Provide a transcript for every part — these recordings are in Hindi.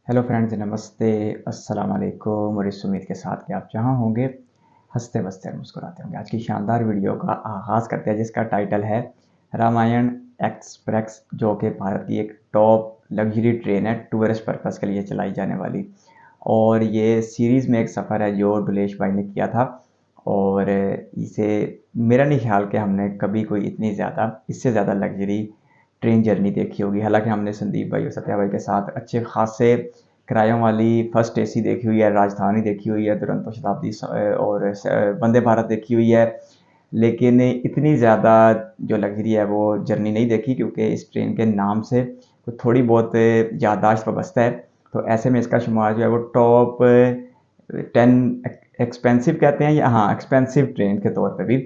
हेलो फ्रेंड्स, नमस्ते, अस्सलाम वालेकुम। और इस उम्मीद के साथ कि आप जहाँ होंगे हंसते बसते और मुस्कुराते होंगे। आज की शानदार वीडियो का आगाज़ करते हैं जिसका टाइटल है रामायण एक्सप्रेस, जो कि भारत की एक टॉप लग्जरी ट्रेन है टूरिस्ट पर्पज़ के लिए चलाई जाने वाली। और ये सीरीज़ में एक सफ़र है जो डुलेश भाई ने किया था। और इसे मेरा नहीं ख्याल कि हमने कभी कोई इतनी ज़्यादा इससे ज़्यादा लग्जरी ट्रेन जर्नी देखी होगी। हालांकि हमने संदीप भाई और सत्या भाई के साथ अच्छे खासे किरायों वाली फर्स्ट एसी देखी हुई है, राजधानी देखी हुई है, दुरंतो शताब्दी और वंदे भारत देखी हुई है। लेकिन इतनी ज़्यादा जो लग्जरी है वो जर्नी नहीं देखी, क्योंकि इस ट्रेन के नाम से कुछ थोड़ी बहुत याददाश्त वाबस्ता है। तो ऐसे में इसका शुमार जो है वो टॉप 10 एक्सपेंसिव कहते हैं, या हाँ एक्सपेंसिव ट्रेन के तौर पे भी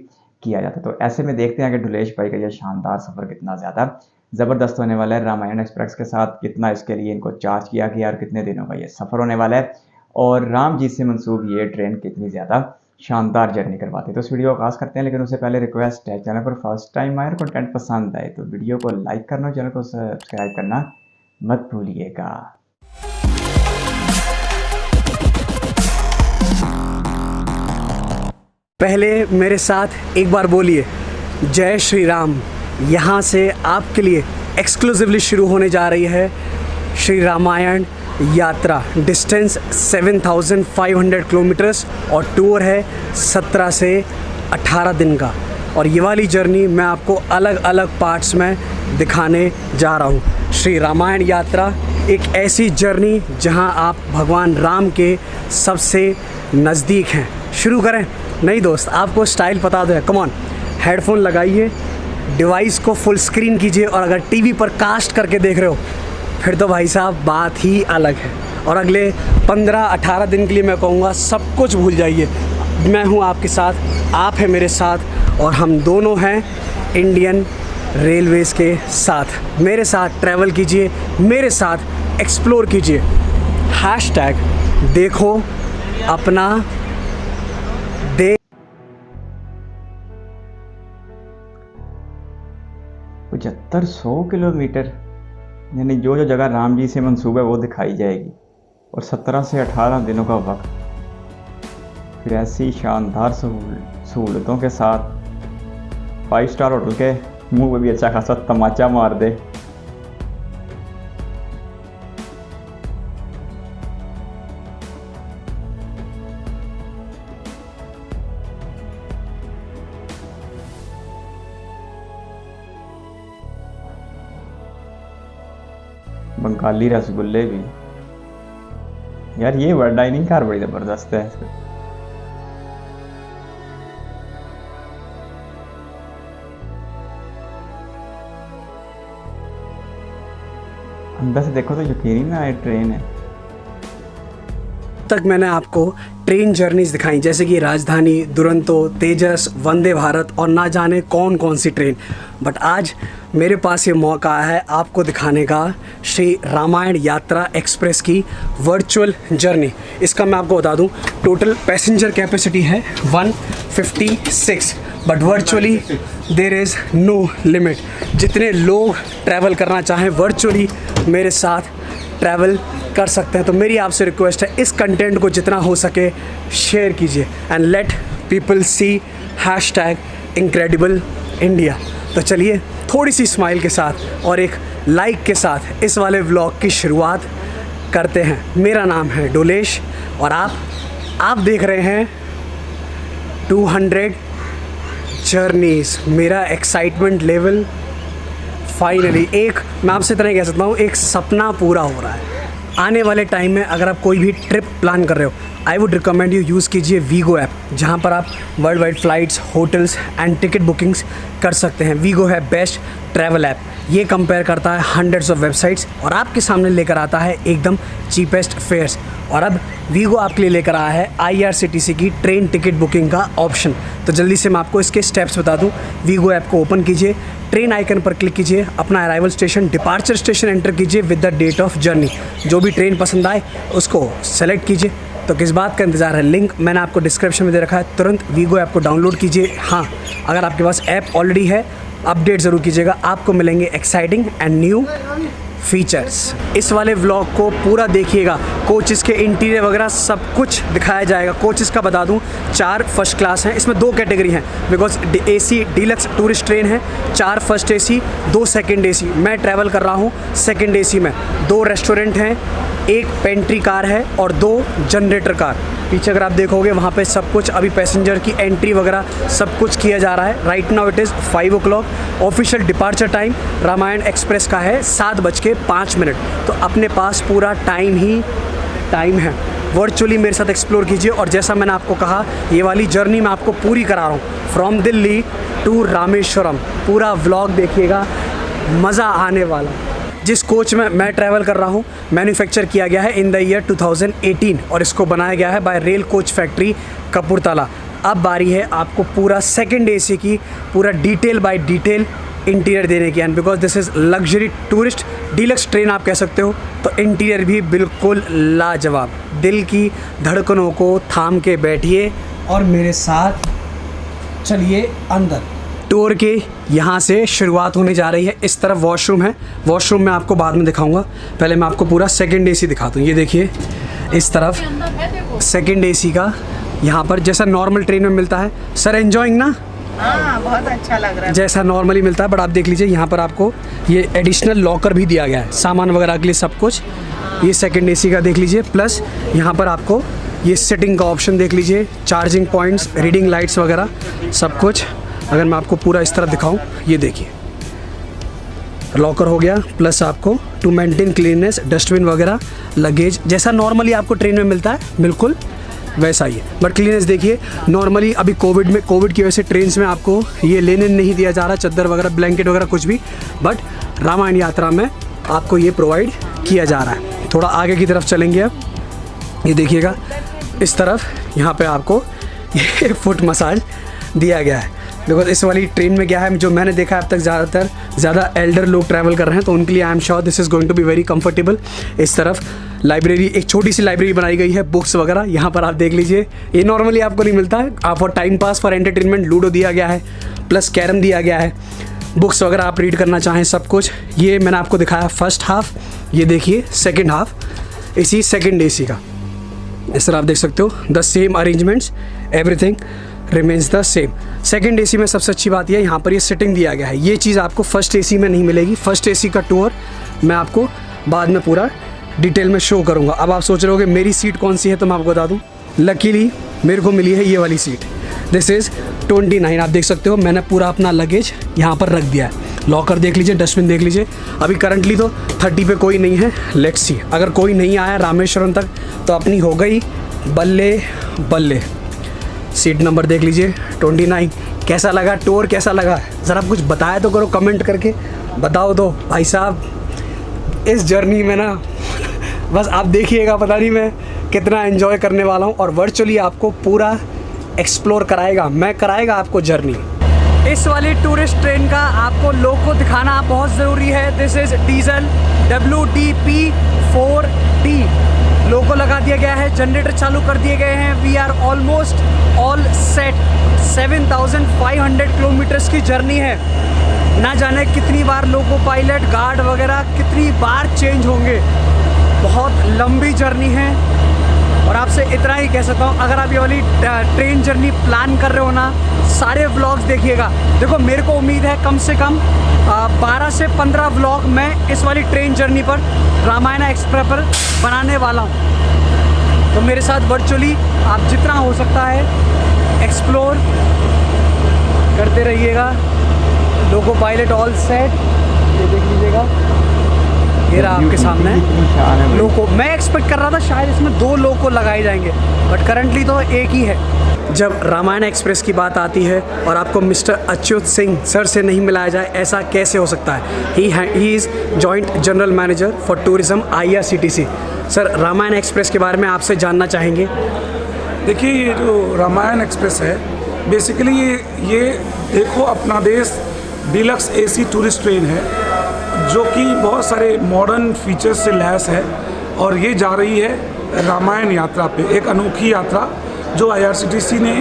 किया जाता है। तो ऐसे में देखते हैं कि डुलेश भाई का यह शानदार सफ़र कितना ज़्यादा ज़बरदस्त होने वाला है। रामायण एक्सप्रेस के साथ कितना इसके लिए इनको चार्ज किया गया और कितने दिनों का ये सफ़र होने वाला है, और राम जी से मंसूब ये ट्रेन कितनी ज़्यादा शानदार जर्नी करवाती है। तो इस वीडियो को आगाज़ करते हैं, लेकिन उससे पहले रिक्वेस्ट है, चैनल पर फर्स्ट टाइम आए और कंटेंट पसंद आए तो वीडियो को लाइक करना, चैनल को सब्सक्राइब करना मत भूलिएगा। पहले मेरे साथ एक बार बोलिए जय श्री राम। यहाँ से आपके लिए एक्सक्लूसिवली शुरू होने जा रही है श्री रामायण यात्रा। डिस्टेंस 7,500 किलोमीटर्स और टूर है 17 से 18 दिन का। और ये वाली जर्नी मैं आपको अलग अलग पार्ट्स में दिखाने जा रहा हूँ। श्री रामायण यात्रा एक ऐसी जर्नी जहाँ आप भगवान राम के सबसे नज़दीक हैं। शुरू करें? नहीं दोस्त, आपको स्टाइल पता दो है। कम ऑन, हेडफोन लगाइए, डिवाइस को फुल स्क्रीन कीजिए, और अगर टीवी पर कास्ट करके देख रहे हो फिर तो भाई साहब बात ही अलग है। और अगले 15-18 दिन के लिए मैं कहूँगा सब कुछ भूल जाइए। मैं हूँ आपके साथ, आप हैं मेरे साथ, और हम दोनों हैं इंडियन रेलवेज़ के साथ। मेरे साथ ट्रैवल कीजिए, मेरे साथ एक्सप्लोर कीजिए। हैशटैग देखो अपना 7500 किलोमीटर, यानी जो जो जगह राम जी से मंसूब है वो दिखाई जाएगी, और 17 से 18 दिनों का वक्त। फिर ऐसी शानदार सहूलतों के साथ 5 स्टार होटल के मुंह में भी अच्छा खासा तमाचा मार दे। बंगाली रसगुल्ले भी, यार ये वर्ड डाइनिंग कार बड़ी ज़बरदस्त है। अंदर से देखो तो यकीन ही ना आए ट्रेन है। तक मैंने आपको ट्रेन जर्नीज़ दिखाई, जैसे कि राजधानी, दुरंतो, तेजस, वंदे भारत और ना जाने कौन कौन सी ट्रेन। बट आज मेरे पास ये मौका है आपको दिखाने का श्री रामायण यात्रा एक्सप्रेस की वर्चुअल जर्नी। इसका मैं आपको बता दूं, टोटल पैसेंजर कैपेसिटी है 156, but virtually there is no limit. जितने लोग ट्रैवल करना चाहें वर्चुअली मेरे साथ ट्रैवल कर सकते हैं। तो मेरी आपसे रिक्वेस्ट है, इस कंटेंट को जितना हो सके शेयर कीजिए and let people see hashtag incredible India. तो चलिए थोड़ी सी स्माइल के साथ और एक लाइक के साथ इस वाले व्लॉग की शुरुआत करते हैं। मेरा नाम है डुलेश और आप देख रहे हैं 200 जर्नीज़। मेरा एक्साइटमेंट लेवल फाइनली, एक मैं आपसे इतना ही कह सकता हूँ, एक सपना पूरा हो रहा है। आने वाले टाइम में अगर आप कोई भी ट्रिप प्लान कर रहे हो, I would recommend you use कीजिए वीगो ऐप, जहाँ पर आप world wide flights, hotels and ticket bookings कर सकते हैं। वीगो है बेस्ट ट्रैवल ऐप। ये कंपेयर करता है हंड्रेड्स ऑफ वेबसाइट्स और आपके सामने लेकर आता है एकदम चीपेस्ट फेयर्स। और अब वीगो आपके लिए लेकर आया है IRCTC की ट्रेन टिकट बुकिंग का ऑप्शन। तो जल्दी से मैं आपको इसके स्टेप्स बता दूं। वीगो ऐप को ओपन कीजिए, ट्रेन आइकन पर क्लिक कीजिए, अपना arrival station, departure station enter कीजिए with the date of journey. जो भी ट्रेन पसंद आए उसको सेलेक्ट कीजिए। तो किस बात का इंतज़ार है, लिंक मैंने आपको डिस्क्रिप्शन में दे रखा है। तुरंत वीगो ऐप को डाउनलोड कीजिए। हाँ, अगर आपके पास ऐप ऑलरेडी है, अपडेट ज़रूर कीजिएगा। आपको मिलेंगे एक्साइटिंग एंड न्यू फीचर्स। इस वाले व्लॉग को पूरा देखिएगा, कोचेस के इंटीरियर वगैरह सब कुछ दिखाया जाएगा। कोचेस का बता दूं 4 फर्स्ट क्लास हैं, इसमें 2 कैटेगरी हैं because AC deluxe tourist train है, 4 फर्स्ट AC 2 सेकंड AC। मैं ट्रैवल कर रहा हूँ सेकंड AC में। 2 रेस्टोरेंट हैं, 1 पेंट्री कार है और 2 जनरेटर कार। पीछे अगर आप देखोगे वहाँ पे सब कुछ अभी पैसेंजर की एंट्री वगैरह सब कुछ किया जा रहा है। Right now it is 5 o'clock। Official departure time Ramayan express का है 7:05। तो अपने पास पूरा टाइम है। वर्चुअली मेरे साथ एक्सप्लोर कीजिए और जैसा मैंने आपको कहा ये वाली जर्नी मैं आपको पूरी करा रहा हूँ फ्रॉम दिल्ली टू रामेश्वरम। पूरा व्लॉग देखिएगा, मज़ा आने वाला। जिस कोच में मैं ट्रैवल कर रहा हूँ मैन्युफैक्चर किया गया है इन द ईयर 2018 और इसको बनाया गया है bye rail coach factory Kapurthala. अब बारी है आपको पूरा सेकंड AC की पूरा डिटेल बाय डिटेल इंटीरियर देने की। And because this is luxury tourist deluxe train आप कह सकते हो, तो इंटीरियर भी बिल्कुल लाजवाब। दिल की धड़कनों को थाम के बैठिए और मेरे साथ चलिए अंदर। टूर के यहाँ से शुरुआत होने जा रही है। इस तरफ वॉशरूम है, वॉशरूम मैं आपको बाद में दिखाऊंगा। पहले मैं आपको पूरा सेकंड AC दिखाता हूँ। ये देखिए इस तरफ सेकंड AC का, यहाँ पर जैसा नॉर्मल ट्रेन में मिलता है। सर एंजॉइंग ना? हाँ, बहुत अच्छा लग रहा है। जैसा नॉर्मली मिलता है, बट आप देख लीजिए यहाँ पर आपको ये एडिशनल लॉकर भी दिया गया है, सामान वगैरह के लिए सब कुछ। ये सेकंड AC का देख लीजिए, प्लस यहाँ पर आपको ये सिटिंग का ऑप्शन देख लीजिए, चार्जिंग पॉइंट्स, रीडिंग लाइट्स वगैरह सब कुछ। अगर मैं आपको पूरा इस तरह दिखाऊं, ये देखिए लॉकर हो गया, प्लस आपको टू मेंटेन क्लीननेस डस्टबिन वगैरह, लगेज जैसा नॉर्मली आपको ट्रेन में मिलता है बिल्कुल वैसा ही है। बट क्लीननेस देखिए, नॉर्मली अभी कोविड की वजह से ट्रेन में आपको ये लेने नहीं दिया जा रहा, चादर वगैरह ब्लैंकेट वगैरह कुछ भी, बट रामायण यात्रा में आपको ये प्रोवाइड किया जा रहा है। थोड़ा आगे की तरफ चलेंगे अब, ये देखिएगा इस तरफ यहाँ पे आपको ये फुट मसाज दिया गया है। बिकॉज इस वाली ट्रेन में क्या है, जो मैंने देखा है अब तक ज़्यादा एल्डर लोग ट्रैवल कर रहे हैं, तो उनके लिए I am sure this is going to be very comfortable. इस तरफ लाइब्रेरी, एक छोटी सी लाइब्रेरी बनाई गई है, बुक्स वगैरह यहाँ पर आप देख लीजिए। ये नॉर्मली आपको नहीं मिलता है। आप for time pass for entertainment ludo दिया गया है, प्लस कैरम दिया गया है, बुक्स वगैरह आप रीड करना चाहें सब कुछ। ये मैंने आपको दिखाया फर्स्ट हाफ, ये देखिए सेकेंड हाफ इसी सेकेंड AC का। इस तरह आप देख सकते हो the same arrangements, everything remains the same. Second AC में सबसे अच्छी बात यह है यहाँ पर ये सिटिंग दिया गया है। ये चीज़ आपको फर्स्ट AC में नहीं मिलेगी। फर्स्ट AC का टूर मैं आपको बाद में पूरा डिटेल में शो करूँगा। अब आप सोच रहे होगे मेरी सीट कौन सी है, तो मैं आपको बता दूँ। लकीली मेरे को मिली है ये वाली सीट, दिस इज़ 29। आप देख सकते हो मैंने पूरा अपना लगेज यहाँ पर रख दिया है। लॉकर देख लीजिए, डस्टबिन देख लीजिए। अभी करंटली तो 30 पे कोई नहीं है, लेट्स सी। अगर कोई नहीं आया रामेश्वरम तक तो अपनी हो गई बल्ले बल्ले। सीट नंबर देख लीजिए 29। कैसा लगा टूर, कैसा लगा ज़रा कुछ बताया तो करो, कमेंट करके बताओ तो भाई साहब। इस जर्नी में ना बस आप देखिएगा, पता नहीं मैं कितना एंजॉय करने वाला हूँ। और वर्चुअली आपको पूरा एक्सप्लोर कराएगा आपको जर्नी। इस वाली टूरिस्ट ट्रेन का आपको लोग को दिखाना बहुत ज़रूरी है। दिस इज़ डीजल WDP-4D लोगो लगा दिया गया है, जनरेटर चालू कर दिए गए हैं। We are almost all set. 7500 kilometres की जर्नी है। ना जाने कितनी बार लोको पायलट गार्ड वगैरह कितनी बार चेंज होंगे। बहुत लंबी जर्नी है और आपसे इतना ही कह सकता हूँ, अगर आप ये वाली ट्रेन जर्नी प्लान कर रहे हो ना, सारे व्लॉग्स देखिएगा। देखो मेरे को उम्मीद है कम से कम 12 से 15 व्लॉग मैं इस वाली ट्रेन जर्नी पर रामायण एक्सप्रेस पर बनाने वाला हूँ। तो मेरे साथ वर्चुअली आप जितना हो सकता है एक्सप्लोर करते रहिएगा। लोको पायलट ऑल सेट, ये देख लीजिएगा, ये रहा आपके सामने लोको। मैं एक्सपेक्ट कर रहा था शायद इसमें 2 लोको लगाए जाएंगे, बट करंटली तो एक ही है। जब रामायण एक्सप्रेस की बात आती है और आपको मिस्टर अच्युत सिंह सर से नहीं मिलाया जाए, ऐसा कैसे हो सकता है। He is joint general manager for tourism IRCTC। Sir Ramayan express के बारे में आपसे जानना चाहेंगे। देखिए ये जो रामायण एक्सप्रेस है बेसिकली ये देखो अपना देश डीलक्स AC टूरिस्ट ट्रेन है, जो कि बहुत सारे मॉडर्न फीचर्स से लैस है और ये जा रही है रामायण यात्रा पे। एक अनोखी यात्रा जो IRCTC ने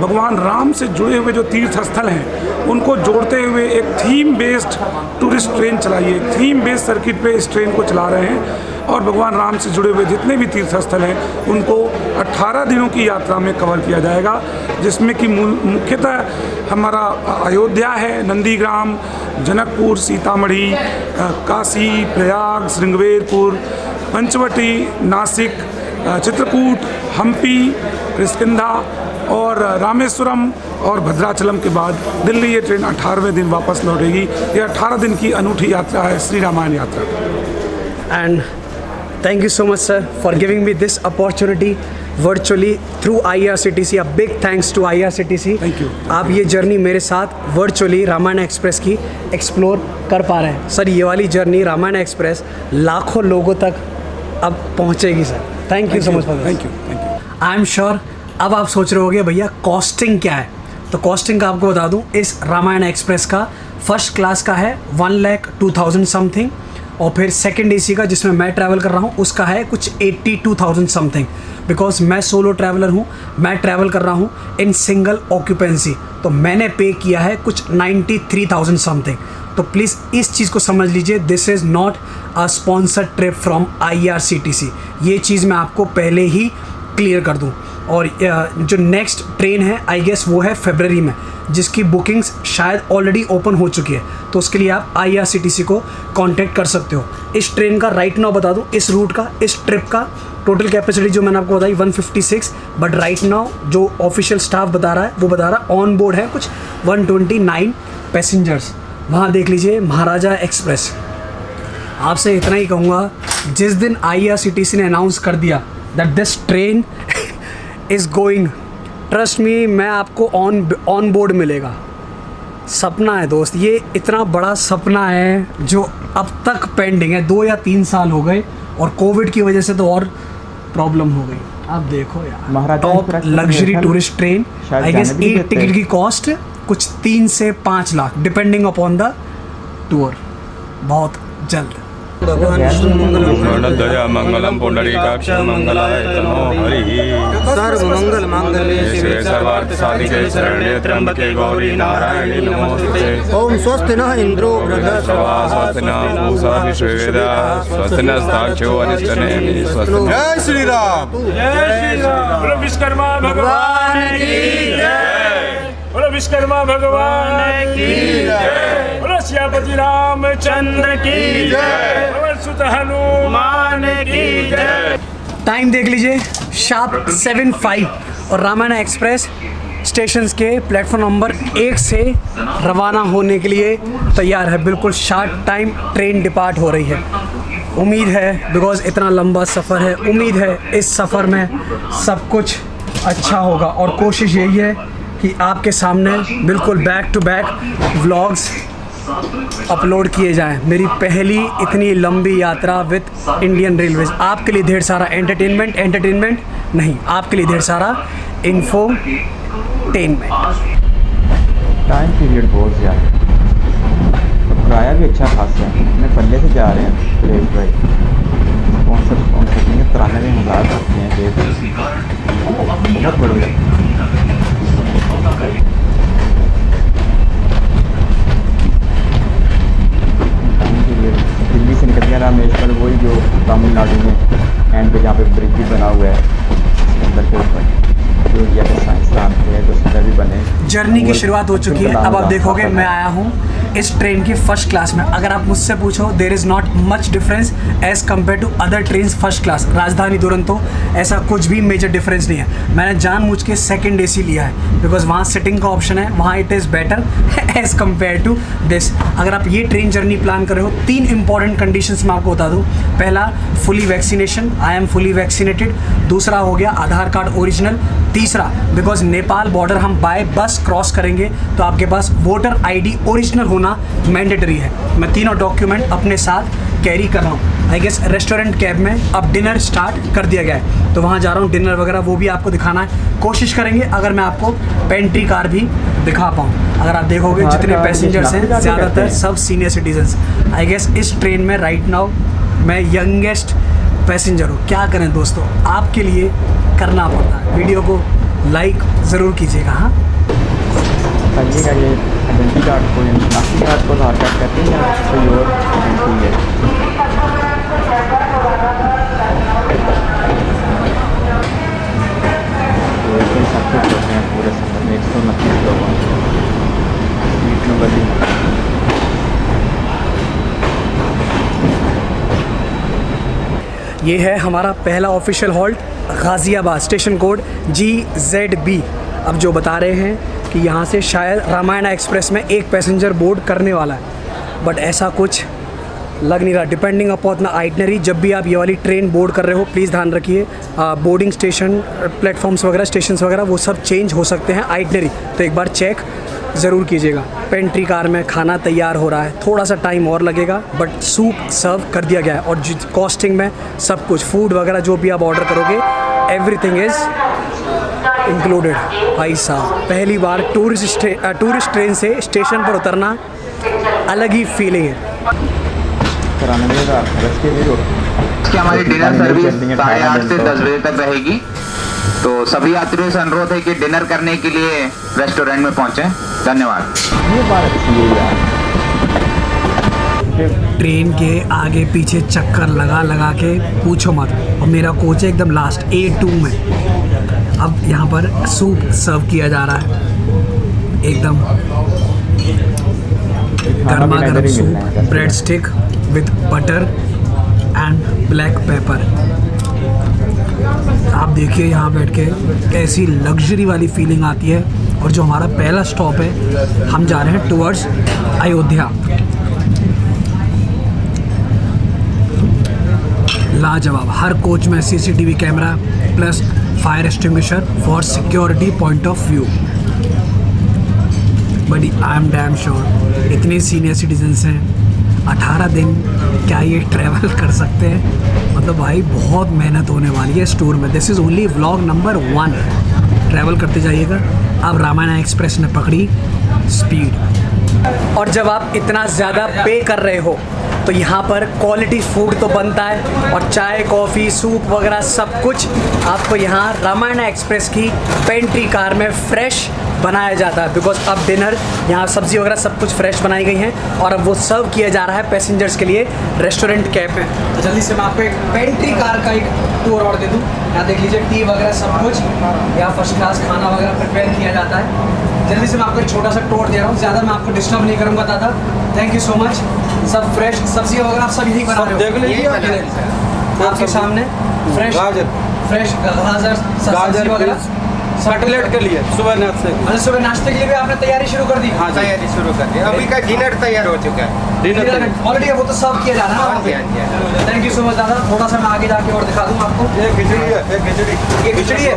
भगवान राम से जुड़े हुए जो तीर्थ स्थल हैं उनको जोड़ते हुए एक थीम बेस्ड टूरिस्ट ट्रेन चलाई है। एक थीम बेस्ड सर्किट पे इस ट्रेन को चला रहे हैं और भगवान राम से जुड़े हुए जितने भी तीर्थ स्थल हैं उनको 18 दिनों की यात्रा में कवर किया जाएगा, जिसमें कि मुख्यतः हमारा अयोध्या है, नंदीग्राम, जनकपुर, सीतामढ़ी, काशी, प्रयाग, श्रृंगवेरपुर, पंचवटी, नासिक, चित्रकूट, हम्पी, किष्किंधा और रामेश्वरम और भद्राचलम के बाद दिल्ली ये ट्रेन 18वें दिन वापस लौटेगी। ये 18 दिन की अनूठी यात्रा है, श्री रामायण यात्रा। And thank you so much sir for giving me this opportunity virtually through IRCTC. A big thanks to IRCTC. Thank you. आप ये जर्नी मेरे साथ वर्चुअली रामायण एक्सप्रेस की एक्सप्लोर कर पा रहे हैं सर। ये वाली जर्नी रामायण एक्सप्रेस लाखों लोगों तक अब पहुंचेगी sir. Thank you so much for thank you. I am sure अब आप सोच रहे होगे भैया कॉस्टिंग क्या है, तो कॉस्टिंग का आपको बता दूं, इस रामायण एक्सप्रेस का फर्स्ट क्लास का है 1,02,000 समथिंग और फिर सेकंड एसी का जिसमें मैं ट्रैवल कर रहा हूँ उसका है कुछ 82,000 समथिंग। बिकॉज मैं सोलो ट्रैवलर हूँ, मैं ट्रैवल कर रहा हूँ इन सिंगल ऑक्यूपेंसी, तो मैंने पे किया है कुछ 93,000 समथिंग। तो प्लीज़ इस चीज़ को समझ लीजिए, this is not a sponsored trip from IRCTC। ये चीज़ मैं आपको पहले ही क्लियर कर दूँ। और जो नेक्स्ट ट्रेन है आई गेस वो है फरवरी में, जिसकी बुकिंग्स शायद ऑलरेडी ओपन हो चुकी है, तो उसके लिए आप IRCTC को कांटेक्ट कर सकते हो। इस ट्रेन का राइट नाउ बता दूं, इस रूट का, इस ट्रिप का टोटल कैपेसिटी जो मैंने आपको बताई 156, बट राइट नाउ जो ऑफिशियल स्टाफ बता रहा है वो बता रहा है ऑन बोर्ड है कुछ 129 पैसेंजर्स। वहाँ देख लीजिए महाराजा एक्सप्रेस। आपसे इतना ही कहूँगा, जिस दिन IRCTC ने अनाउंस कर दिया that this train is going, trust me, मैं आपको ऑन बोर्ड मिलेगा। सपना है दोस्त, ये इतना बड़ा सपना है जो अब तक पेंडिंग है। 2 या 3 साल हो गए और कोविड की वजह से तो और प्रॉब्लम हो गई। आप देखो यार, top luxury tourist train, I guess एक टिकट की कॉस्ट कुछ 3 से 5 lakh depending upon the tour. बहुत जल्द ध्वजा मंगलम पुंडरीकाक्ष मंगलाय तनो हरिः सर्वमंगल मांगल्ये शिवे सर्वार्थ साधिके शरण्ये त्र्यंबके गौरी नारायणी नमोस्तुते। ओम स्वस्ति नः इंद्रो वृद्धश्रवा स्वस्ति नः पूषा विश्ववेदाः स्वस्ति नस्ताक्षो अनिष्टनेमिः स्वस्ति। जय श्री राम। बोलो विश्वकर्मा भगवान की जय। बोलो विश्वकर्मा भगवान की जय। बोलो सियापति रामचंद्र की जय। बोलो सुत हनुमान की जय। टाइम देख लीजिए, शार्प 7:05 और रामायण एक्सप्रेस स्टेशन के प्लेटफॉर्म नंबर 1 से रवाना होने के लिए तैयार है। बिल्कुल शार्ट टाइम ट्रेन डिपार्ट हो रही है। उम्मीद है, बिकॉज इतना लंबा सफ़र है, उम्मीद है इस सफ़र में सब कुछ अच्छा होगा और कोशिश यही है कि आपके सामने बिल्कुल back to back vlogs upload किए जाएं। मेरी पहली इतनी लंबी यात्रा विद इंडियन रेलवेज। आपके लिए ढेर सारा एंटरटेनमेंट नहीं, आपके लिए ढेर सारा इंफोटेनमेंट। टाइम पीरियड बहुत ज़्यादा है, किराया भी अच्छा खासा है। अपने पल्ले से जा रहे हैं प्लेस भाई, स्पॉन्सर नहीं, 93,000 रखते हैं, बहुत बढ़िया। दिल्ली से निकल गया रामेश्वर, वही जो तमिलनाडु में एंड पे जहाँ पे ब्रिज भी बना हुआ है समंदर के ऊपर, जो इंडिया के साइंसदान थे तो सुंदर भी बने। जर्नी की शुरुआत हो चुकी है। अब आप देखोगे मैं आया हूँ इस ट्रेन की फर्स्ट क्लास में। अगर आप मुझसे पूछो, there is not much difference as compare to other train first class. Rajdhani Duronto ऐसा कुछ भी मेजर डिफरेंस नहीं है। मैंने जानबूझ के सेकंड AC लिया है बिकॉज वहाँ सिटिंग का ऑप्शन है, वहाँ it is better as compare to this. अगर आप ये ट्रेन जर्नी प्लान कर रहे हो, 3 इंपॉर्टेंट कंडीशंस मैं आपको बता दूँ। पहला, fully vaccination, I am fully vaccinated. दूसरा हो गया आधार कार्ड ओरिजिनल। तीसरा, बिकॉज नेपाल बॉर्डर हम बाय बस क्रॉस करेंगे तो आपके पास वोटर ID ओरिजिनल होना मैंडेटरी है। मैं तीनों डॉक्यूमेंट अपने साथ कैरी कर रहा हूँ। आई गेस रेस्टोरेंट कैब में अब डिनर स्टार्ट कर दिया गया है, तो वहाँ जा रहा हूँ। डिनर वगैरह वो भी आपको दिखाना है। कोशिश करेंगे अगर मैं आपको पेंट्री कार भी दिखा पाऊँ। अगर आप देखोगे जितने पैसेंजर्स हैं ज़्यादातर सब सीनियर सिटीजन्स। आई गेस इस ट्रेन में राइट नाउ मैं यंगेस्ट पैसेंजर हूँ। क्या करें दोस्तों, आपके लिए करना पड़ता है। वीडियो को लाइक ज़रूर कीजिएगा। हाँ, बताइएगा ये आइडेंटी कार्ड को शनाख्ती कार्ड को आधार कार्ड कहते हैं या कोई और आइडेंटी है? तो ऐसे सब कुछ होते हैं पूरे सफर में 129 लोगों सीट नंबर भी। ये है हमारा पहला official halt Ghaziabad, station code GZB। अब जो बता रहे हैं कि यहाँ से शायद रामायणा एक्सप्रेस में एक पैसेंजर बोर्ड करने वाला है, बट ऐसा कुछ लग नहीं रहा। डिपेंडिंग अपॉन द आइटनरी, जब भी आप ये वाली ट्रेन बोर्ड कर रहे हो प्लीज़ ध्यान रखिए बोर्डिंग स्टेशन, प्लेटफॉर्म्स वगैरह, स्टेशंस वगैरह वो सब चेंज हो सकते हैं आइटनरी, तो एक बार चेक ज़रूर कीजिएगा। पेंट्री कार में खाना तैयार हो रहा है, थोड़ा सा टाइम और लगेगा बट सूप सर्व कर दिया गया है। और कॉस्टिंग में सब कुछ फूड वगैरह जो भी आप ऑर्डर करोगे एवरीथिंग इज़ इंक्लूडेड। भाई साहब पहली बार टूरिस्ट ट्रेन से स्टेशन पर उतरना अलग ही फीलिंग है। 93,000 खर्च के भी कि हमारी डिनर सर्विस 8:30 से 10 बजे तक रहेगी, तो सभी यात्रियों से अनुरोध है कि डिनर करने के लिए रेस्टोरेंट में पहुंचे। धन्यवाद। ये बात अच्छी है यार। ट्रेन के आगे पीछे चक्कर लगा लगा के पूछो मत। और मेरा कोच है एकदम लास्ट A2 में। अब यहाँ पर सूप सर्व किया जा रहा है, एकदम गर्मा गर्म soup, bread stick with butter and black pepper. आप देखिए यहाँ बैठ के कैसी लग्जरी वाली फीलिंग आती है। और जो हमारा पहला स्टॉप है, हम जा रहे हैं टुवर्ड्स अयोध्या। लाजवाब, हर कोच में CCTV camera plus fire extinguisher for security point of view. But I am damn sure इतने सीनियर सिटीजन्स हैं, 18 दिन क्या ये ट्रैवल कर सकते हैं? मतलब भाई बहुत मेहनत होने वाली है इस टूर में। This is only vlog number 1। Travel करते जाइएगा। अब रामायणा एक्सप्रेस ने पकड़ी स्पीड। और जब आप इतना ज़्यादा पे कर रहे हो तो यहाँ पर क्वालिटी फूड तो बनता है, और चाय कॉफ़ी सूप वगैरह सब कुछ आपको यहाँ रामायणा एक्सप्रेस की पेंट्री कार में फ्रेश बनाया जाता है। बिकॉज अब डिनर यहाँ सब्ज़ी वगैरह सब कुछ फ्रेश बनाई गई हैं और अब वो सर्व किया जा रहा है पैसेंजर्स के लिए रेस्टोरेंट कैब में। तो जल्दी से मैं आपको एक पेंट्री कार का एक टूर और दे दूँ। यहाँ देख लीजिए टी वगैरह सब कुछ, यहाँ फर्स्ट क्लास खाना वगैरह प्रिपेयर किया जाता है। जल्दी से मैं आपको एक छोटा सा टूर दे रहा हूँ, ज़्यादा मैं आपको डिस्टर्ब नहीं करूँगा दादा। Thank you so much. सब फ्रेश सब्जी वगैरह आप सब यही बना रहे हो? देख लीजिए आपके सामने फ्रेश गाजर सब्जी वगैरह कटलेट के लिए सुबह नाश्ते। मतलब सुबह नाश्ते के लिए भी आपने तैयारी शुरू कर दी? हाँ, तैयारी शुरू कर दी। अभी का डिनर तैयार हो चुका है। डिनर ऑलरेडी वो तो सर्व किया जा रहा है। थैंक यू सो मच दादा। थोड़ा सा मैं आगे जाके और दिखा दूँ आपको। ये खिचड़ी है, ये खिचड़ी। ये खिचड़ी है?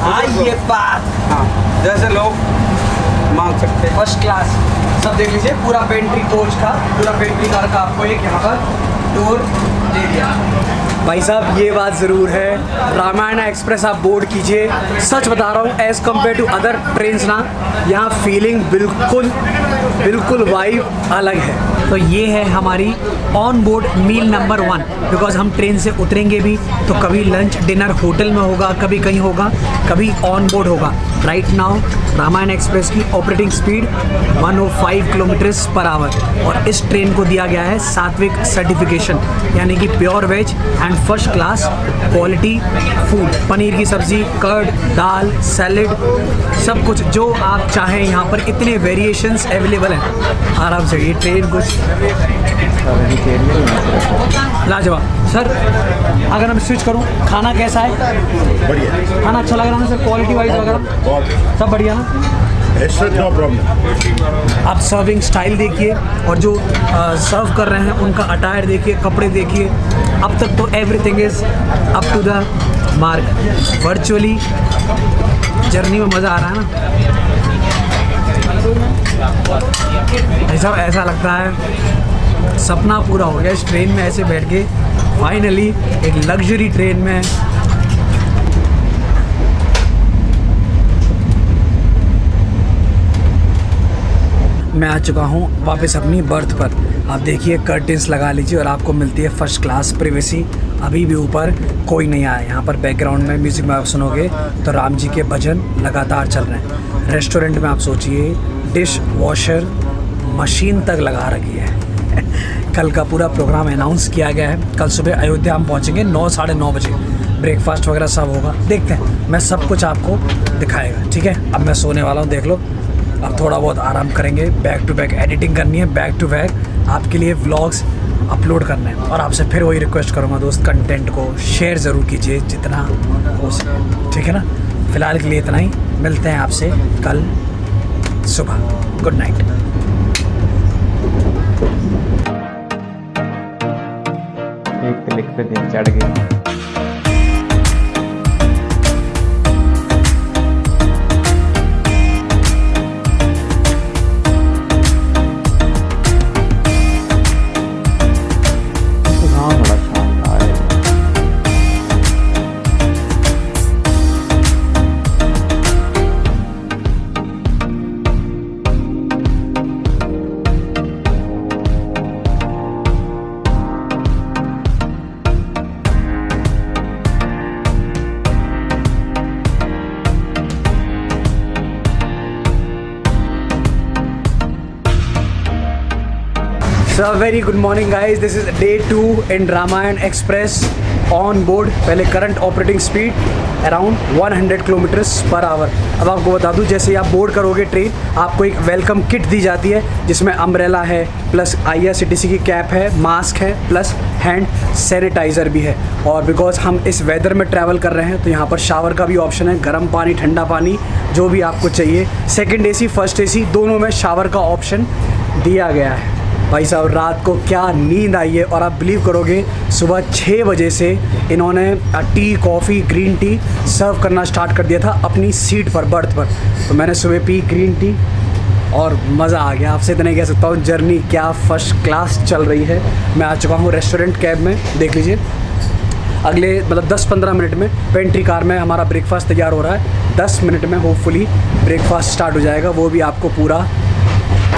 हाँ ये बात, हाँ, जैसे लोग मांग सकते हैं। फर्स्ट क्लास सब देख लीजिए। पूरा पेंट्री कोच का, पूरा पेंट्री कार का आपको एक यहाँ पर टूर दे दिया। भाई साहब ये बात ज़रूर है, रामायणा एक्सप्रेस आप बोर्ड कीजिए, सच बता रहा हूँ as compare to other trains ना, यहाँ फीलिंग बिल्कुल वाइब अलग है। तो ये है हमारी on board meal number 1। Because हम ट्रेन से उतरेंगे भी तो कभी लंच डिनर होटल में होगा, कभी कहीं होगा, कभी ऑन बोर्ड होगा। राइट नाउ रामायण एक्सप्रेस की operating speed 105 kilometres per hour और इस ट्रेन को दिया गया है सात्विक सर्टिफिकेशन, यानी कि pure veg and first class quality food. Paneer की सब्ज़ी, कर्ड, दाल, सैलेड, सब कुछ जो आप चाहें यहाँ पर इतने वेरिएशंस अवेलेबल हैं आराम से। ये ट्रेन कुछ लाजवाब। सर अगर मैं स्विच करूँ, खाना कैसा है? बढ़िया। खाना अच्छा लग रहा है ना सर? क्वालिटी वाइज वगैरह सब बढ़िया ना? No problem. आप सर्विंग स्टाइल देखिए और जो सर्व कर रहे हैं उनका अटायर देखिए, कपड़े देखिए। अब तक तो everything is up to the mark. Virtually journey में मज़ा आ रहा है ना? ऐसा ऐसा लगता है सपना पूरा हो गया इस ट्रेन में ऐसे बैठ के फाइनली एक लग्जरी ट्रेन में। मैं आ चुका हूँ वापस अपनी बर्थ पर। आप देखिए कर्टेंस लगा लीजिए और आपको मिलती है फर्स्ट क्लास प्रिवेसी अभी भी ऊपर कोई नहीं आया। यहाँ पर बैकग्राउंड में म्यूज़िक में आप सुनोगे तो राम जी के भजन लगातार चल रहे हैं। रेस्टोरेंट में आप सोचिए डिश वॉशर मशीन तक लगा रखी है। कल का पूरा प्रोग्राम अनाउंस किया गया है। कल सुबह अयोध्या हम पहुँचेंगे 9 साढ़े 9 बजे। ब्रेकफास्ट वगैरह सब होगा, देखते हैं, मैं सब कुछ आपको दिखाएगा। ठीक है, अब मैं सोने वाला हूँ, देख लो। अब थोड़ा बहुत आराम करेंगे, बैक टू बैक एडिटिंग करनी है, बैक टू बैक आपके लिए व्लॉग्स अपलोड करना है। और आपसे फिर वही रिक्वेस्ट करूँगा दोस्त, कंटेंट को शेयर ज़रूर कीजिए जितना हो सके। ठीक है ना, फ़िलहाल के लिए इतना ही। मिलते हैं आपसे कल सुबह। Good night. एक क्लिक पे दिन चढ़ गया। So very good morning guys, this is day 2 in Ramayan Express on board। पहले current operating speed around 100 kilometres per hour. अब आपको बता दूं, जैसे ही आप बोर्ड करोगे ट्रेन, आपको एक वेलकम किट दी जाती है जिसमें अम्ब्रेला है, प्लस IRCTC की कैप है, मास्क है, प्लस हैंड सैनिटाइज़र भी है। और बिकॉज हम इस वेदर में ट्रैवल कर रहे हैं तो यहाँ पर शावर का भी ऑप्शन है, गर्म पानी, ठंडा पानी, जो भी आपको चाहिए। सेकेंड AC फर्स्ट AC दोनों में शावर का ऑप्शन दिया गया है। भाई साहब रात को क्या नींद आई है, और आप बिलीव करोगे सुबह 6 बजे से इन्होंने टी, कॉफ़ी, ग्रीन टी सर्व करना स्टार्ट कर दिया था अपनी सीट पर, बर्थ पर। तो मैंने सुबह पी ग्रीन टी और मज़ा आ गया। आपसे इतना ही कह सकता हूँ, जर्नी क्या फ़र्स्ट क्लास चल रही है। मैं आ चुका हूँ रेस्टोरेंट कैब में, देख लीजिए। अगले मतलब 10-15 मिनट में पेंट्री कार में हमारा ब्रेकफास्ट तैयार हो रहा है। 10 मिनट में होपफुली ब्रेकफास्ट स्टार्ट हो जाएगा, वो भी आपको पूरा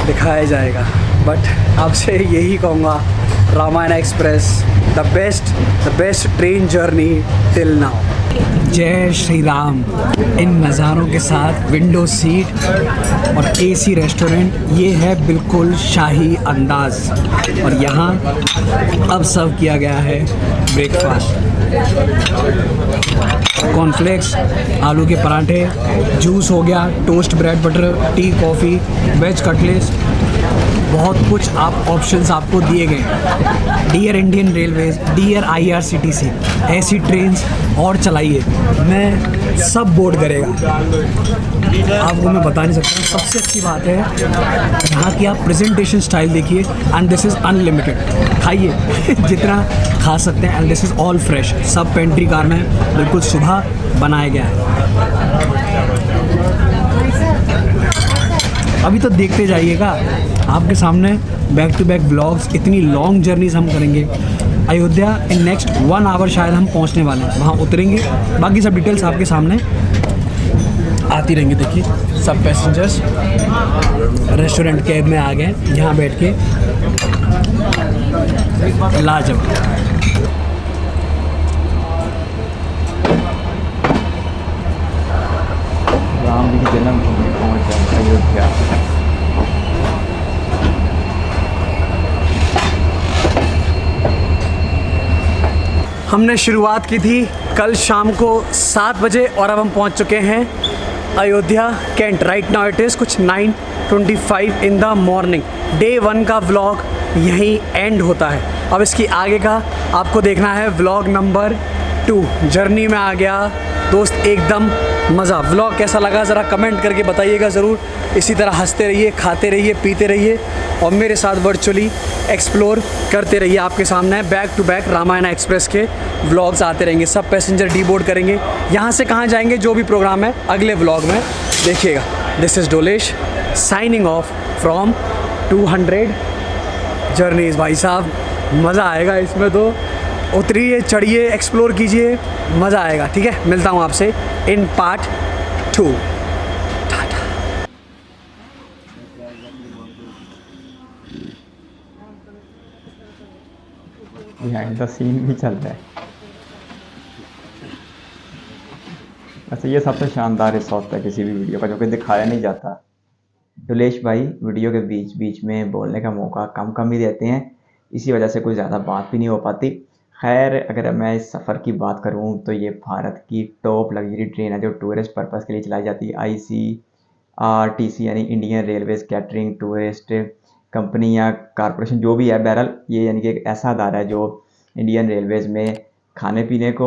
दिखाया जाएगा। बट आपसे यही कहूँगा, Ramayan express the best train journey till now. जय श्री राम। इन नज़ारों के साथ विंडो सीट और AC रेस्टोरेंट, ये है बिल्कुल शाही अंदाज। और यहाँ अब सर्व किया गया है ब्रेकफास्ट, कॉर्नफ्लेक्स, आलू के पराठे, जूस हो गया, toast, bread butter, tea, coffee, veg cutlets, बहुत कुछ आप ऑप्शंस आपको दिए गए। Dear Indian railways, dear IRCTC, ऐसी ट्रेन्स और चलाइए, मैं सब बोर्ड करेगा। आपको मैं बता नहीं सकता। सबसे अच्छी बात है यहाँ की आप प्रेजेंटेशन स्टाइल देखिए, एंड दिस इज़ अनलिमिटेड। खाइए जितना खा सकते हैं, and this is all fresh. सब पेंट्री कार में बिल्कुल सुबह बनाया गया है। अभी तो देखते जाइएगा, आपके सामने बैक टू बैक ब्लॉग्स। इतनी लॉन्ग जर्नीज हम करेंगे। अयोध्या इन नेक्स्ट 1 आवर शायद हम पहुंचने वाले हैं, वहाँ उतरेंगे। बाकी सब डिटेल्स आपके सामने आती रहेंगी। देखिए सब पैसेंजर्स रेस्टोरेंट कैब में आ गए, यहाँ बैठ के लाजवाब। राम जी की जन्मभूमि पहुँच गए अयोध्या। हमने शुरुआत की थी कल शाम को 7 बजे और अब हम पहुंच चुके हैं Ayodhya Cantt. Right now it is कुछ 9:25 इन द मॉर्निंग। डे 1 का व्लॉग यहीं एंड होता है। अब इसकी आगे का आपको देखना है व्लॉग नंबर 2। जर्नी में आ गया दोस्त, एकदम मज़ा। व्लॉग कैसा लगा ज़रा कमेंट करके बताइएगा ज़रूर। इसी तरह हंसते रहिए, खाते रहिए, पीते रहिए और मेरे साथ वर्चुअली एक्सप्लोर करते रहिए। आपके सामने back to back Ramayan express के व्लॉग्स आते रहेंगे। सब पैसेंजर डीबोर्ड करेंगे। यहाँ से कहाँ जाएंगे, जो भी प्रोग्राम है अगले व्लॉग में देखिएगा। This is Dolesh signing off from 200 journeys. भाई साहब मज़ा आएगा इसमें, तो उतरिए, चढ़िए, एक्सप्लोर कीजिए, मज़ा आएगा। ठीक है, मिलता हूँ आपसे in part 2। Behind the scene भी चल रहा है। अच्छा, ये सबसे शानदार हिस्सा होता है किसी भी वीडियो का, जो कि दिखाया नहीं जाता। दुलेश भाई वीडियो के बीच बीच में बोलने का मौका कम कम ही देते हैं, इसी वजह से कोई ज़्यादा बात भी नहीं हो पाती। खैर, अगर मैं इस सफ़र की बात करूं तो ये भारत की टॉप लग्जरी ट्रेन है जो टूरिस्ट पर्पज़ के लिए चलाई जाती है। ICRTC यानी Indian railways catering tourist company या कॉरपोरेशन जो भी है, बहरहाल ये यानी कि एक ऐसा अदारा है जो इंडियन रेलवेज़ में खाने पीने को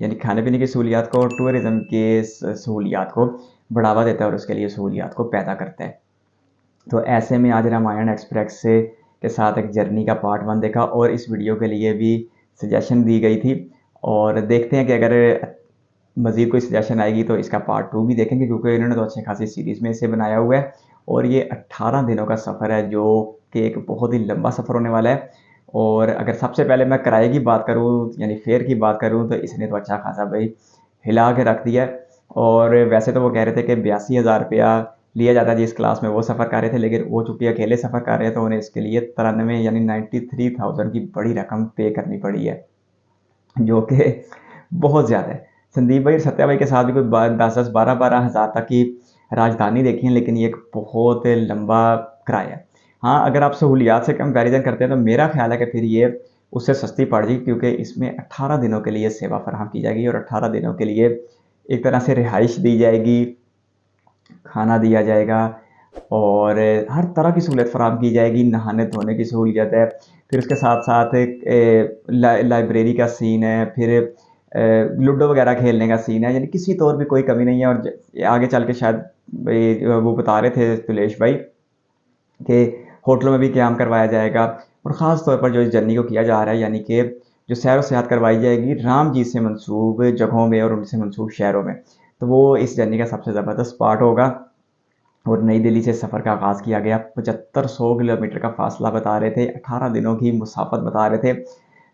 यानी खाने पीने की सहूलियात को और टूरिज़म के सहूलियात को बढ़ावा देता है और उसके लिए सहूलियात को पैदा करता है। तो ऐसे में आज रामायण एक्सप्रेस से के साथ एक जर्नी का पार्ट 1 देखा और इस वीडियो के लिए भी सजेशन दी गई थी, और देखते हैं कि अगर मज़ीद कोई सजेशन आएगी तो इसका पार्ट 2 भी देखेंगे, क्योंकि इन्होंने तो अच्छी खासी सीरीज़ में इसे बनाया हुआ है। और ये 18 दिनों का सफ़र है जो कि एक बहुत ही लंबा सफ़र होने वाला है। और अगर सबसे पहले मैं किराए की बात करूँ यानी फेयर की बात करूँ तो इसने तो अच्छा खासा भाई हिला के रख दिया है। और वैसे तो वो कह रहे थे कि 82,000 रुपया लिया जाता है जिस क्लास में वो सफ़र कर रहे थे, लेकिन वो चूँकि अकेले सफ़र कर रहे हैं तो उन्हें इसके लिए 93 यानी 93,000 की बड़ी रकम पे करनी पड़ी है, जो कि बहुत ज़्यादा है। संदीप भाई और सत्या भाई के साथ भी कोई 10-10, 12-12 हज़ार तक की राजधानी देखी है, लेकिन ये एक बहुत लंबा किराया है। हाँ, अगर आप सहूलियात से कंपैरिजन करते हैं तो मेरा ख्याल है कि फिर ये उससे सस्ती पड़ जाएगी, क्योंकि इसमें 18 दिनों के लिए सेवा फराहम की जाएगी और 18 दिनों के लिए एक तरह से रिहाइश दी जाएगी, खाना दिया जाएगा और हर तरह की सहूलियत फराहम की जाएगी। नहाने धोने की सहूलियत है, फिर उसके साथ साथ एक लाइब्रेरी का सीन है, फिर लूडो वगैरह खेलने का सीन है, यानी किसी तौर भी कोई कमी नहीं है। और आगे चल के शायद वो बता रहे थे तुलेश भाई कि होटलों में भी क़याम करवाया जाएगा, और ख़ास तौर पर जो इस जर्नी को किया जा रहा है यानी कि जो सैर व सियाहत करवाई जाएगी राम जी से मंसूब जगहों में और उनसे मंसूब शहरों में, तो वो इस जर्नी का सबसे ज़बरदस्त पार्ट होगा। और नई दिल्ली से सफ़र का आगाज़ किया गया, 7500 किलोमीटर का फासला बता रहे थे, 18 दिनों की मुसाफत बता रहे थे।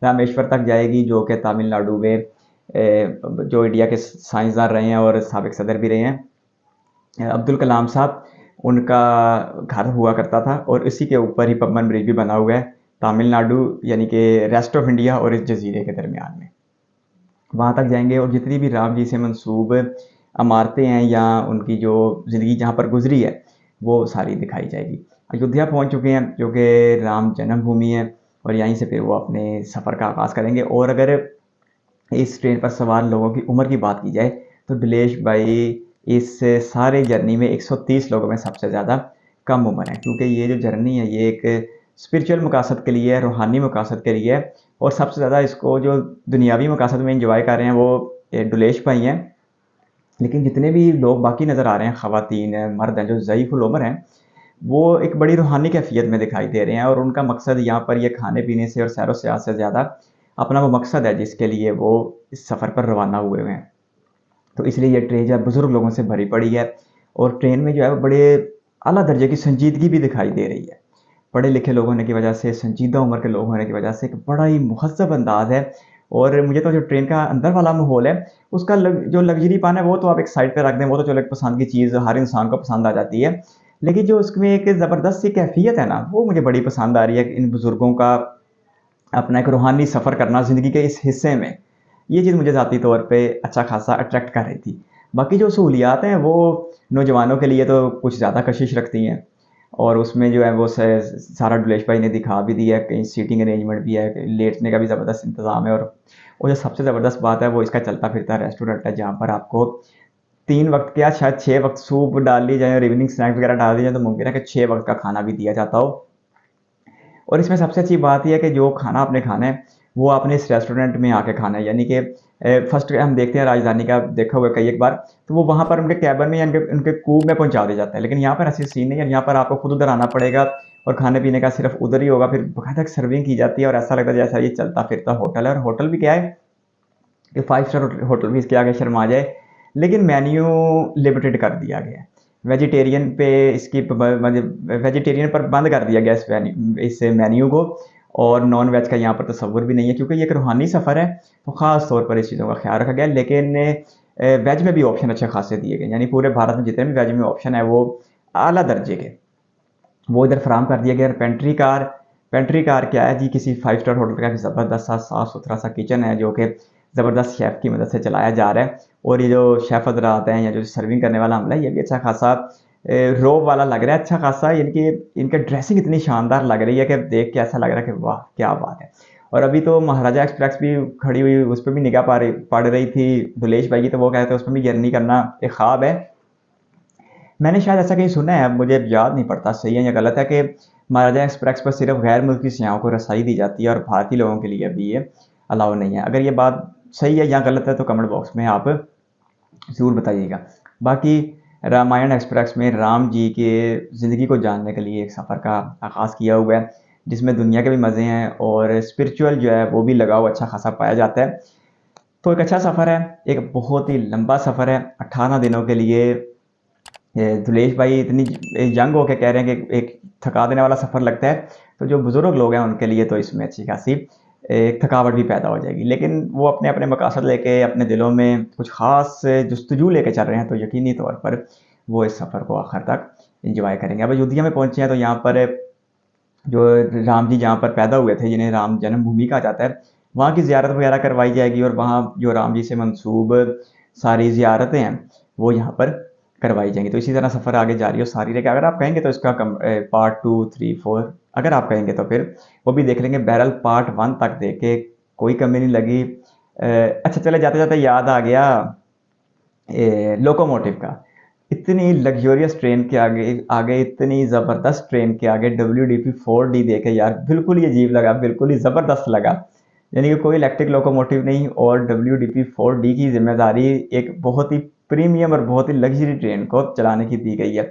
रामेश्वर तक जाएगी जो कि तमिलनाडु में जो इंडिया के साइंसदान रहे हैं और साबिक सदर भी रहे हैं अब्दुल कलाम साहब, उनका घर हुआ करता था, और इसी के ऊपर ही पबन ब्रिज भी बना हुआ है तमिलनाडु यानी कि रेस्ट ऑफ इंडिया और इस जजीरे के दरमियान में। वहाँ तक जाएंगे और जितनी भी राम जी से मंसूब इमारतें हैं या उनकी जो ज़िंदगी जहाँ पर गुजरी है वो सारी दिखाई जाएगी। अयोध्या पहुँच चुके हैं जो कि राम जन्मभूमि है, और यहीं से फिर वो अपने सफ़र का आगाज़ करेंगे। और अगर इस ट्रेन पर सवार लोगों की उम्र की बात की जाए तो दिलेश भाई इस सारे जर्नी में 130 लोगों में सबसे ज़्यादा कम उम्र है, क्योंकि ये जो जर्नी है ये एक स्पिरिचुअल मकासद के लिए है, रूहानी मकासद के लिए है, और सबसे ज़्यादा इसको जो दुनियावी मकासद में इंजॉय कर रहे हैं वो दुलेश भाई हैं। लेकिन जितने भी लोग बाकी नज़र आ रहे हैं, ख़वातीन हैं, मर्द हैं जो ज़ईफ़ुल उम्र हैं, वो एक बड़ी रूहानी कैफियत में दिखाई दे रहे हैं, और उनका मकसद यहाँ पर ये खाने पीने से और सैर व सियाहत से ज़्यादा अपना वो मकसद है जिसके लिए वो इस सफ़र पर रवाना हुए हुए हैं। तो इसलिए ये ट्रेन जो है बुज़ुर्ग लोगों से भरी पड़ी है, और ट्रेन में जो है वो बड़े आला दर्जे की संजीदगी भी दिखाई दे रही है। पढ़े लिखे लोग होने की वजह से, संजीदा उम्र के लोग होने की वजह से एक बड़ा ही मुहज़्ज़ब अंदाज़ है। और मुझे तो जो ट्रेन का अंदर वाला माहौल है उसका जो लग्जरीपन है वो तो आप एक साइड पे रख दें, वो तो चलो एक पसंद की चीज़ हर इंसान को पसंद आ जाती है, लेकिन जो उसमें एक ज़बरदस्त सी कैफियत है ना वो मुझे बड़ी पसंद आ रही है। इन बुज़ुर्गों का अपना एक रूहानी सफ़र करना ज़िंदगी के इस हिस्से में, ये चीज़ मुझे ज़ाती तौर पे अच्छा खासा अट्रैक्ट कर रही थी। बाकी जो सहूलियात हैं वो नौजवानों के लिए तो कुछ ज़्यादा कशिश रखती हैं, और उसमें जो है वो सारा दुलेश भाई ने दिखा भी दिया है, कहीं सीटिंग अरेंजमेंट भी है, लेटने का भी ज़बरदस्त इंतज़ाम है। और जो सबसे ज़बरदस्त बात है वो इसका चलता फिरता रेस्टोरेंट है, जहाँ पर आपको 3 वक्त क्या शायद 6 वक्त सूप डाल ली जाए और इवनिंग स्नैक्स वगैरह डाल दी जाए तो मुमकिन है कि 6 वक्त का खाना भी दिया जाता हो। और इसमें सबसे अच्छी बात यह है कि जो खाना आपने खाना है वो आपने इस रेस्टोरेंट में आके खाना है, यानी कि फर्स्ट हम देखते हैं राजधानी का देखा हुआ कई एक बार, तो वो वहाँ पर उनके कैबिन में या उनके कूब में पहुँचा दिया जाता है, लेकिन यहाँ पर ऐसी सीन नहीं है। यहाँ पर आपको खुद उधर आना पड़ेगा और खाने पीने का सिर्फ उधर ही होगा, फिर बाकायदा सर्विंग की जाती है और ऐसा लगता है जैसा ये चलता फिरता होटल है। और होटल भी क्या है कि 5 स्टार होटल भी इसके आगे शर्मा जाए, लेकिन मेन्यू लिमिटेड कर दिया गया है। वेजिटेरियन पे इसकी वेजिटेरियन पर बंद कर दिया गया इस मेन्यू को, और नॉन वेज का यहाँ पर तस्वुर भी नहीं है, क्योंकि ये एक रूहानी सफ़र है तो ख़ास तौर पर इस चीज़ों का ख्याल रखा गया। लेकिन वेज में भी ऑप्शन अच्छे खासे दिए गए, यानी पूरे भारत में जितने भी वेज में ऑप्शन है वो आला दर्जे के वो इधर फराम कर दिया गया। पेंट्री कार क्या है जी, किसी 5 स्टार होटल का ज़बरदस्त सा साफ़ सुथरा सा किचन है जो कि ज़बरदस्त शेफ़ की मदद से चलाया जा रहा है। और ये जो शेफ़ हज़रात हैं या जो सर्विंग करने वाला अमला है, ये भी अच्छा खासा रोब वाला लग रहा है, अच्छा खासा, यानी कि इनका ड्रेसिंग इतनी शानदार लग रही है कि देख के ऐसा लग रहा है कि वाह क्या बात है। और अभी तो महाराजा एक्सप्रेस भी खड़ी हुई, उस पर भी निगाह पड़ रही थी दुलेश भाई की, तो वो कहते हैं उस पर भी जर्नी करना एक ख्वाब है। मैंने शायद ऐसा कहीं सुना है, अब मुझे याद नहीं पड़ता सही है या गलत है, कि महाराजा एक्सप्रेस पर सिर्फ गैर मुल्की सियाहों को रसाई दी जाती है और भारतीय लोगों के लिए अभी ये अलाउ नहीं है। अगर ये बात सही है या गलत है तो कमेंट बॉक्स में आप ज़रूर बताइएगा। बाकी रामायण एक्सप्रेस में राम जी के ज़िंदगी को जानने के लिए एक सफ़र का आगाज़ किया हुआ है, जिसमें दुनिया के भी मज़े हैं और स्पिरिचुअल जो है वो भी लगाव अच्छा खासा पाया जाता है। तो एक अच्छा सफ़र है, एक बहुत ही लंबा सफ़र है, 18 दिनों के लिए। ये दुलेश भाई इतनी यंग होकर कह रहे हैं कि एक थका देने वाला सफ़र लगता है, तो जो बुज़ुर्ग लोग हैं उनके लिए तो इसमें अच्छी खासी एक थकावट भी पैदा हो जाएगी। लेकिन वो अपने अपने मकासद लेके अपने दिलों में कुछ ख़ास जस्तजू लेके चल रहे हैं, तो यकीनी तौर पर वो इस सफ़र को आखिर तक एंजॉय करेंगे। अब अयोध्या में पहुँचे हैं तो यहाँ पर जो राम जी जहाँ पर पैदा हुए थे, जिन्हें राम जन्मभूमि कहा जाता है, वहाँ की ज़ियारत वगैरह करवाई जाएगी और वहाँ जो राम जी से मंसूब सारी ज़ियारतें हैं वो यहाँ पर करवाई जाएंगी। तो इसी तरह सफ़र आगे जारी और सारी रहेगा। अगर आप कहेंगे तो इसका पार्ट 2, 3, 4 अगर आप कहेंगे तो फिर वो भी देख लेंगे। बहरहाल पार्ट 1 तक देखे कोई कमी नहीं लगी। अच्छा चले जाते जाते याद आ गया लोकोमोटिव का। इतनी लग्जरियस ट्रेन के आगे इतनी ज़बरदस्त ट्रेन के आगे WDP 4D देखे यार, बिल्कुल ही अजीब लगा, बिल्कुल ही ज़बरदस्त लगा। यानी कि कोई इलेक्ट्रिक लोकोमोटिव नहीं और WDP 4D की जिम्मेदारी एक बहुत ही प्रीमियम और बहुत ही लग्जरी ट्रेन को चलाने की दी गई है।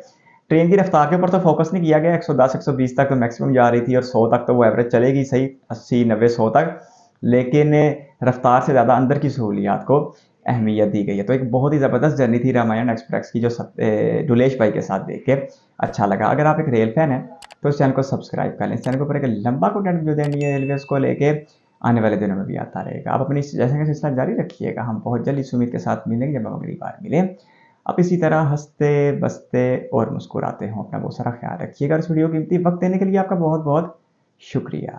ट्रेन की रफ्तार के ऊपर तो फोकस नहीं किया गया, 110 120 तक तो मैक्सिमम जा रही थी और 100 तक तो वो एवरेज चलेगी सही, 80 90 100 तक, लेकिन रफ्तार से ज़्यादा अंदर की सहूलियात को अहमियत दी गई है। तो एक बहुत ही ज़बरदस्त जर्नी थी रामायण एक्सप्रेस की, जो दुलेश भाई के साथ देख के अच्छा लगा। अगर आप एक रेल फैन हैं तो इस चैनल को सब्सक्राइब कर लें। इस चैनल के ऊपर एक लंबा कंटेंट जो देनी है रेलवेज़ को लेके आने वाले दिनों में भी आता रहेगा। आप अपनी जैसे का सिलसिला जारी रखिएगा। हम बहुत जल्द इस उम्मीद के साथ मिलेंगे जब हम अगली बार मिलें। आप इसी तरह हंसते बसते और मुस्कुराते हों। अपना बहुत सारा ख्याल रखिएगा। इस वीडियो कीमती वक्त देने के लिए आपका बहुत बहुत शुक्रिया।